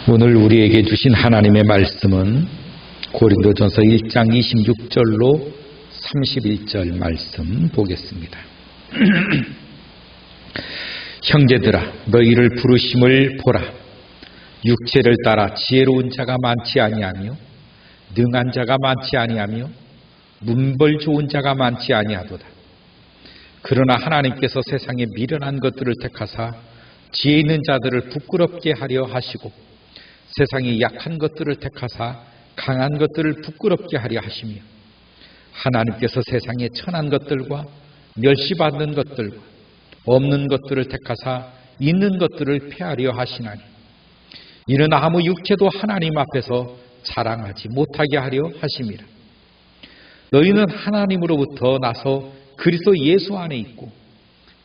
오늘 우리에게 주신 하나님의 말씀은 고린도전서 1장 26절로 31절 말씀 보겠습니다. 형제들아, 너희를 부르심을 보라. 육체를 따라 지혜로운 자가 많지 아니하며 능한 자가 많지 아니하며 문벌 좋은 자가 많지 아니하도다. 그러나 하나님께서 세상에 미련한 것들을 택하사 지혜 있는 자들을 부끄럽게 하려 하시고 세상에 약한 것들을 택하사 강한 것들을 부끄럽게 하려 하시며 하나님께서 세상에 천한 것들과 멸시받는 것들과 없는 것들을 택하사 있는 것들을 폐하려 하시나니 이는 아무 육체도 하나님 앞에서 자랑하지 못하게 하려 하심이라. 너희는 하나님으로부터 나서 그리스도 예수 안에 있고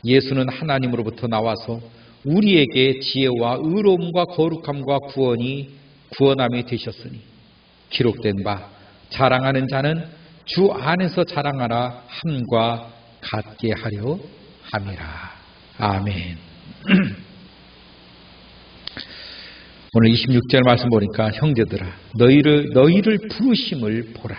예수는 하나님으로부터 나와서 우리에게 지혜와 의로움과 거룩함과 구원함이 되셨으니 기록된 바 자랑하는 자는 주 안에서 자랑하라 함과 같게 하려 함이라. 아멘. 오늘 26절 말씀 보니까 형제들아, 너희를 부르심을 보라.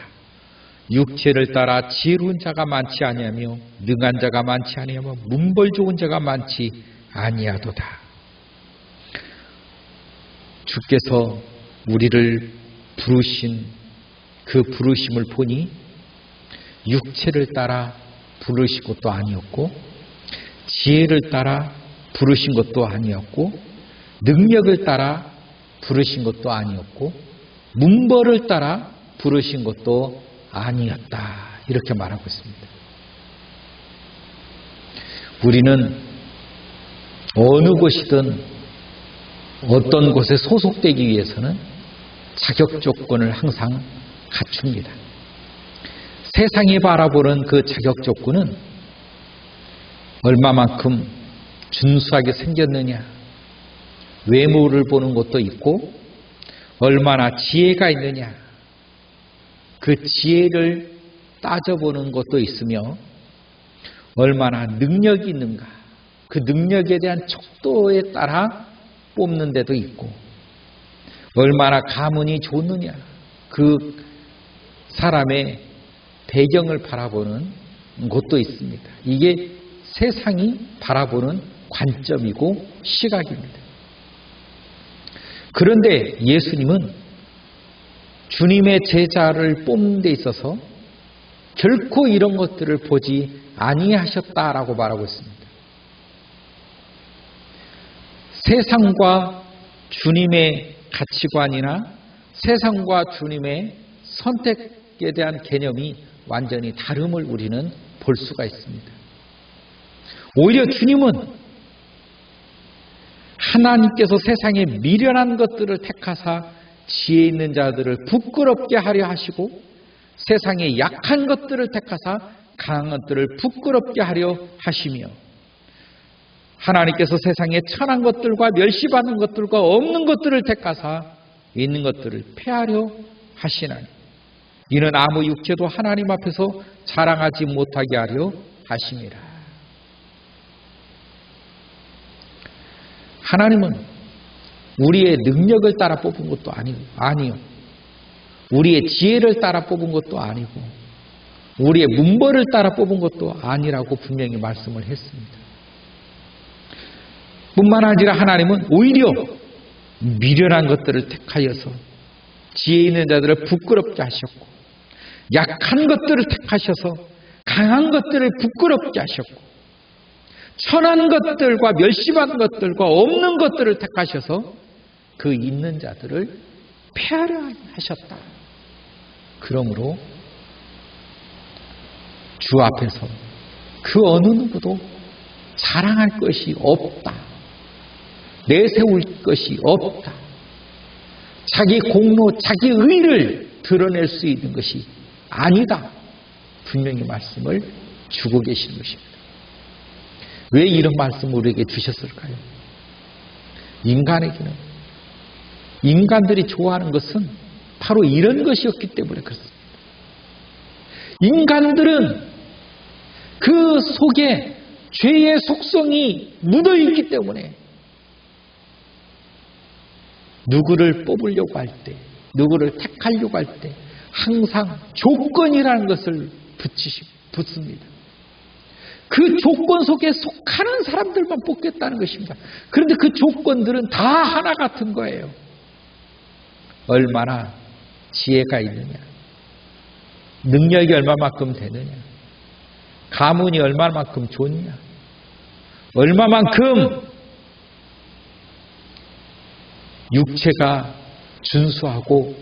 육체를 따라 지혜로운 자가 많지 아니하며 능한 자가 많지 아니하며 문벌 좋은 자가 많지 아니하도다. 주께서 우리를 부르신 그 부르심을 보니 육체를 따라 부르신 것도 아니었고 지혜를 따라 부르신 것도 아니었고 능력을 따라 부르신 것도 아니었고 문벌을 따라 부르신 것도 아니었다. 이렇게 말하고 있습니다. 우리는 어느 곳이든 어떤 곳에 소속되기 위해서는 자격 조건을 항상 갖춥니다. 세상이 바라보는 그 자격 조건은 얼마만큼 준수하게 생겼느냐, 외모를 보는 것도 있고 얼마나 지혜가 있느냐, 그 지혜를 따져보는 것도 있으며 얼마나 능력이 있는가, 그 능력에 대한 척도에 따라 뽑는 데도 있고 얼마나 가문이 좋느냐, 그 사람의 배경을 바라보는 것도 있습니다. 이게 세상이 바라보는 관점이고 시각입니다. 그런데 예수님은 주님의 제자를 뽑는 데 있어서 결코 이런 것들을 보지 아니하셨다라고 말하고 있습니다. 세상과 주님의 가치관이나 세상과 주님의 선택에 대한 개념이 완전히 다름을 우리는 볼 수가 있습니다. 오히려 주님은 하나님께서 세상에 미련한 것들을 택하사 지혜 있는 자들을 부끄럽게 하려 하시고 세상에 약한 것들을 택하사 강한 것들을 부끄럽게 하려 하시며 하나님께서 세상에 천한 것들과 멸시받는 것들과 없는 것들을 택하사 있는 것들을 폐하려 하시나니 이는 아무 육체도 하나님 앞에서 자랑하지 못하게 하려 하심이라. 하나님은 우리의 능력을 따라 뽑은 것도 아니요. 우리의 지혜를 따라 뽑은 것도 아니고 우리의 문벌을 따라 뽑은 것도 아니라고 분명히 말씀을 했습니다. 뿐만 아니라 하나님은 오히려 미련한 것들을 택하여서 지혜 있는 자들을 부끄럽게 하셨고 약한 것들을 택하셔서 강한 것들을 부끄럽게 하셨고 천한 것들과 멸시받은 것들과 없는 것들을 택하셔서 그 있는 자들을 폐하려 하셨다. 그러므로 주 앞에서 그 어느 누구도 자랑할 것이 없다. 내세울 것이 없다. 자기 공로, 자기 의를 드러낼 수 있는 것이 아니다. 분명히 말씀을 주고 계시는 것입니다. 왜 이런 말씀을 우리에게 주셨을까요? 인간들이 좋아하는 것은 바로 이런 것이었기 때문에 그렇습니다. 인간들은 그 속에 죄의 속성이 묻어있기 때문에 누구를 뽑으려고 할 때, 누구를 택하려고 할 때 항상 조건이라는 것을 붙습니다. 그 조건 속에 속하는 사람들만 뽑겠다는 것입니다. 그런데 그 조건들은 다 하나 같은 거예요. 얼마나 지혜가 있느냐, 능력이 얼마만큼 되느냐, 가문이 얼마만큼 좋냐, 얼마만큼 육체가 준수하고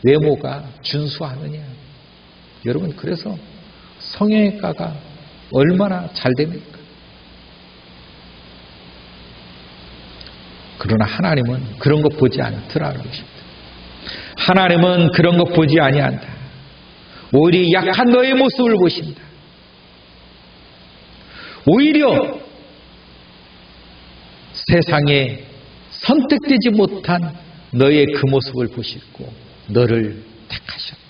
외모가 준수하느냐. 여러분, 그래서 성형외과가 얼마나 잘 됩니까? 그러나 하나님은 그런 것 보지 않더라는 것입니다. 하나님은 그런 것 보지 아니한다. 오히려 약한 너의 모습을 보신다. 오히려 세상에 선택되지 못한 너의 그 모습을 보시고 너를 택하셨다.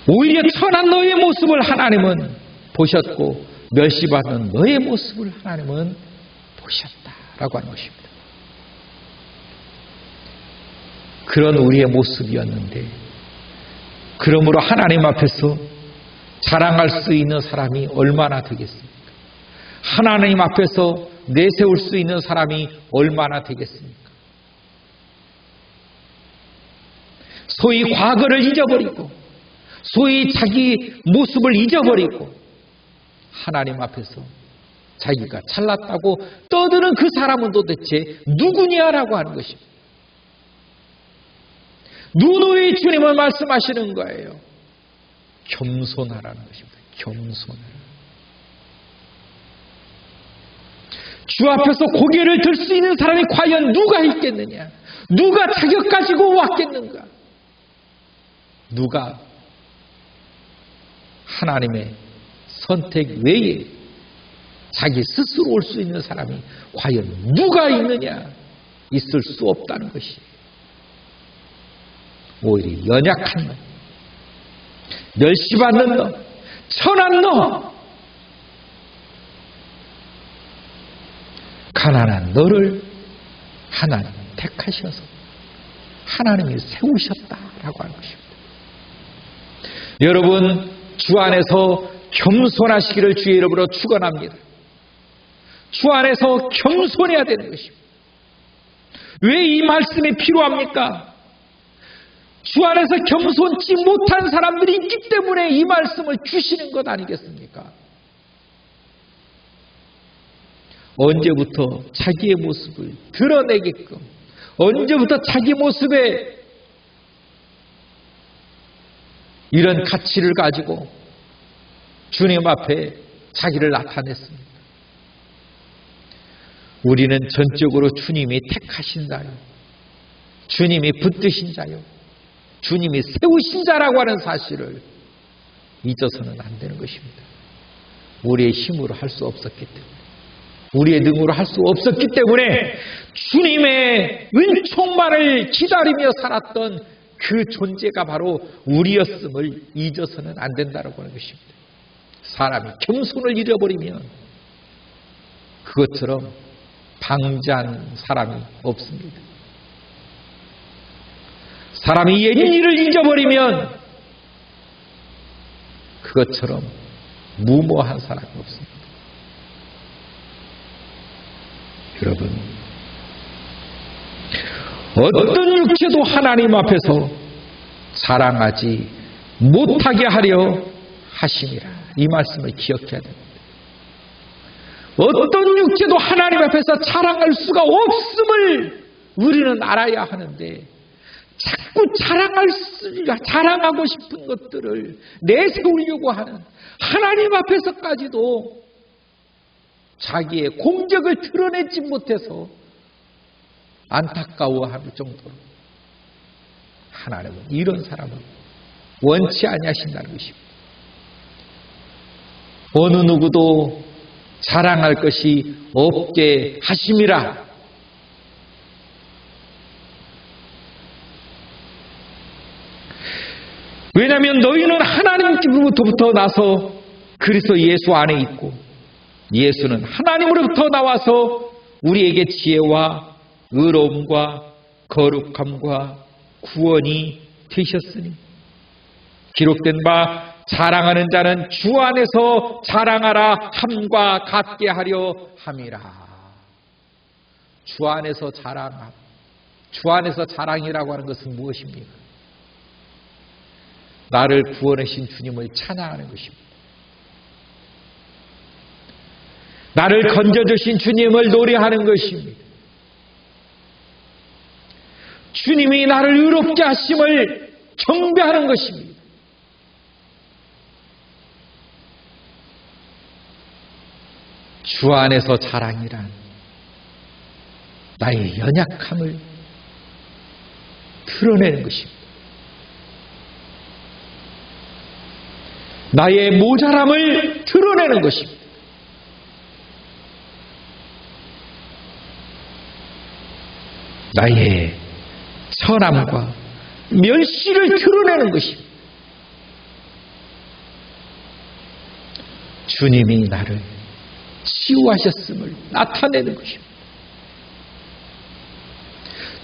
오히려 천한 너의 모습을 하나님은 보셨고 멸시받는 너의 모습을 하나님은 보셨다라고 하는 것입니다. 그런 우리의 모습이었는데, 그러므로 하나님 앞에서 자랑할 수 있는 사람이 얼마나 되겠습니까? 하나님 앞에서 내세울 수 있는 사람이 얼마나 되겠습니까? 소위 과거를 잊어버리고, 소위 자기 모습을 잊어버리고 하나님 앞에서 자기가 잘났다고 떠드는 그 사람은 도대체 누구냐라고 하는 것입니다. 누누이 주님은 말씀하시는 거예요. 겸손하라는 것입니다. 겸손하라. 주 앞에서 고개를 들 수 있는 사람이 과연 누가 있겠느냐? 누가 자격 가지고 왔겠는가? 누가 하나님의 선택 외에 자기 스스로 올 수 있는 사람이 과연 누가 있느냐? 있을 수 없다는 것이 오히려 연약한 너, 멸시받는 너, 천한 너, 가난한 너를 하나님 택하셔서 하나님이 세우셨다라고 하는 것입니다. 여러분, 주 안에서 겸손하시기를 주의 이름으로 축원합니다. 주 안에서 겸손해야 되는 것입니다. 왜 이 말씀이 필요합니까? 주 안에서 겸손치 못한 사람들이 있기 때문에 이 말씀을 주시는 것 아니겠습니까? 언제부터 자기의 모습을 드러내게끔, 언제부터 자기 모습에 이런 가치를 가지고 주님 앞에 자기를 나타냈습니다. 우리는 전적으로 주님이 택하신 자요, 주님이 붙드신 자요, 주님이 세우신 자라고 하는 사실을 잊어서는 안 되는 것입니다. 우리의 힘으로 할 수 없었기 때문에, 우리의 능으로 할 수 없었기 때문에 주님의 은총만을 기다리며 살았던 그 존재가 바로 우리였음을 잊어서는 안 된다고 하는 것입니다. 사람이 겸손을 잃어버리면 그것처럼 방자한 사람이 없습니다. 사람이 옛 일을 잊어버리면 그것처럼 무모한 사람이 없습니다. 여러분, 어떤 육체도 하나님 앞에서 자랑하지 못하게 하려 하심이라. 이 말씀을 기억해야 됩니다. 어떤 육체도 하나님 앞에서 자랑할 수가 없음을 우리는 알아야 하는데, 자꾸 자랑하고 싶은 것들을 내세우려고 하는 하나님 앞에서까지도 자기의 공적을 드러내지 못해서 안타까워할 정도로 하나님은 이런 사람을 원치 아니하신다는 것입니다. 어느 누구도 자랑할 것이 없게 하심이라. 왜냐하면 너희는 하나님으로부터 나서 그리스도 예수 안에 있고, 예수는 하나님으로부터 나와서 우리에게 지혜와 의로움과 거룩함과 구원이 되셨으니 기록된 바 자랑하는 자는 주 안에서 자랑하라 함과 같게 하려 함이라. 주 안에서 자랑함. 주 안에서 자랑이라고 하는 것은 무엇입니까? 나를 구원하신 주님을 찬양하는 것입니다. 나를 건져주신 주님을 노래하는 것입니다. 주님이 나를 의롭게 하심을 경배하는 것입니다. 주 안에서 자랑이란 나의 연약함을 드러내는 것입니다. 나의 모자람을 드러내는 것입니다. 나의 선함과 멸시를 드러내는 것입니다. 주님이 나를 치유하셨음을 나타내는 것입니다.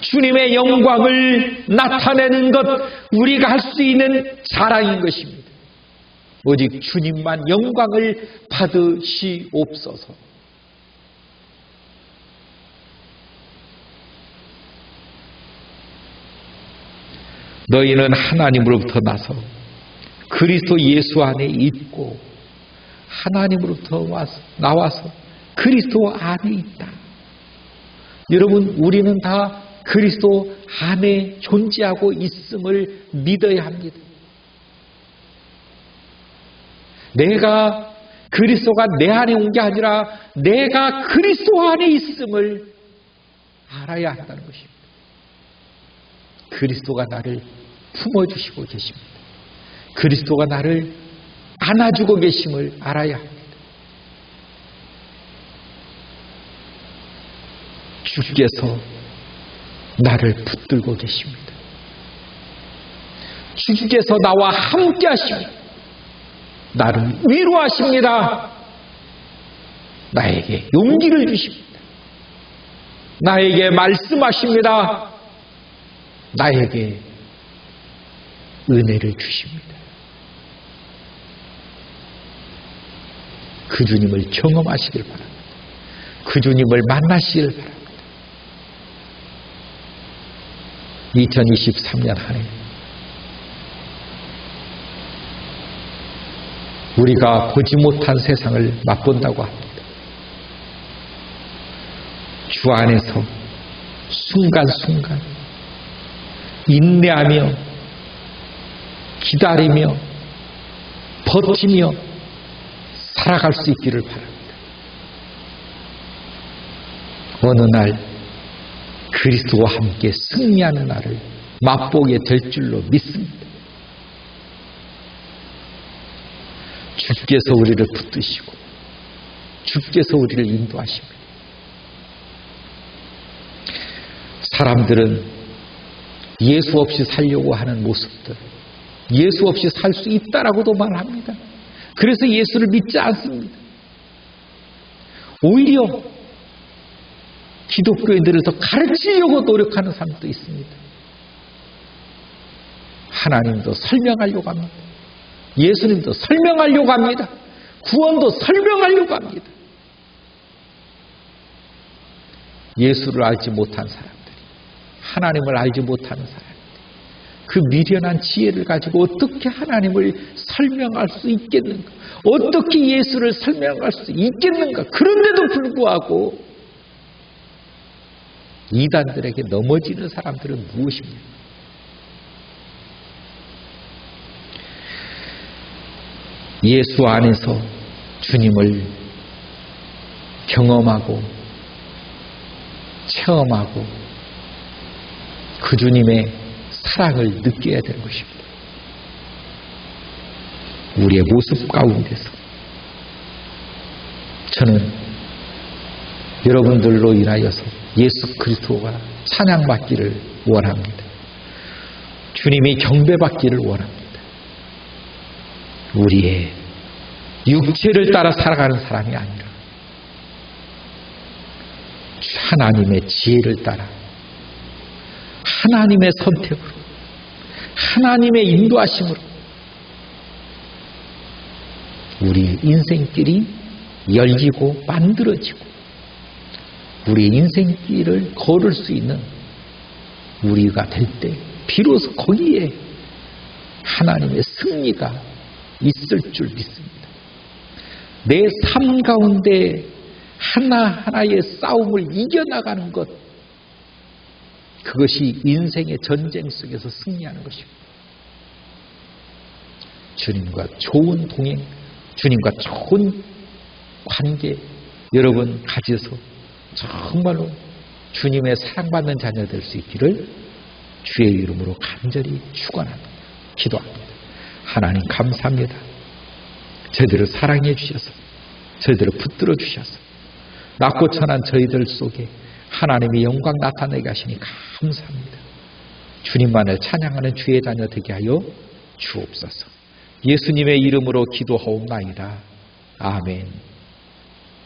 주님의 영광을 나타내는 것, 우리가 할 수 있는 자랑인 것입니다. 오직 주님만 영광을 받으시옵소서. 너희는 하나님으로부터 나서 그리스도 예수 안에 있고 하나님으로부터 나와서 그리스도 안에 있다. 여러분, 우리는 다 그리스도 안에 존재하고 있음을 믿어야 합니다. 내가 그리스도가 내 안에 온 게 아니라 내가 그리스도 안에 있음을 알아야 한다는 것입니다. 그리스도가 나를 품어주시고 계십니다. 그리스도가 나를 안아주고 계심을 알아야 합니다. 주께서 나를 붙들고 계십니다. 주께서 나와 함께 하십니다. 나를 위로하십니다. 나에게 용기를 주십니다. 나에게 말씀하십니다. 나에게 은혜를 주십니다. 그 주님을 경험하시길 바랍니다. 그 주님을 만나시길 바랍니다. 2023년 한 해 우리가 보지 못한 세상을 맛본다고 합니다. 주 안에서 순간순간 인내하며 기다리며 버티며 살아갈 수 있기를 바랍니다. 어느 날 그리스도와 함께 승리하는 날을 맛보게 될 줄로 믿습니다. 주께서 우리를 붙드시고 주께서 우리를 인도하십니다. 사람들은 예수 없이 살려고 하는 모습들, 예수 없이 살 수 있다라고도 말합니다. 그래서 예수를 믿지 않습니다. 오히려 기독교인들을 더 가르치려고 노력하는 사람도 있습니다. 하나님도 설명하려고 합니다. 예수님도 설명하려고 합니다. 구원도 설명하려고 합니다. 예수를 알지 못한 사람들이, 하나님을 알지 못하는 사람들이 그 미련한 지혜를 가지고 어떻게 하나님을 설명할 수 있겠는가? 어떻게 예수를 설명할 수 있겠는가? 그런데도 불구하고 이단들에게 넘어지는 사람들은 무엇입니까? 예수 안에서 주님을 경험하고 체험하고 그 주님의 사랑을 느껴야 되는 것입니다. 우리의 모습 가운데서 저는 여러분들로 인하여서 예수 그리스도가 찬양받기를 원합니다. 주님이 경배받기를 원합니다. 우리의 육체를 따라 살아가는 사람이 아니라 하나님의 지혜를 따라 하나님의 선택으로 하나님의 인도하심으로 우리 인생길이 열리고 만들어지고 우리 인생길을 걸을 수 있는 우리가 될 때 비로소 거기에 하나님의 승리가 있을 줄 믿습니다. 내 삶 가운데 하나하나의 싸움을 이겨나가는 것, 그것이 인생의 전쟁 속에서 승리하는 것입니다. 주님과 좋은 동행, 주님과 좋은 관계 여러분 가져서 정말로 주님의 사랑받는 자녀 될 수 있기를 주의 이름으로 간절히 축원합니다. 기도합니다. 하나님 감사합니다. 저희들을 사랑해 주셔서 저희들을 붙들어 주셔서 낮고 천한 저희들 속에 하나님의 영광 나타내게 하시니 감사합니다. 주님만을 찬양하는 주의 자녀 되게 하여 주옵소서. 예수님의 이름으로 기도하옵나이다. 아멘.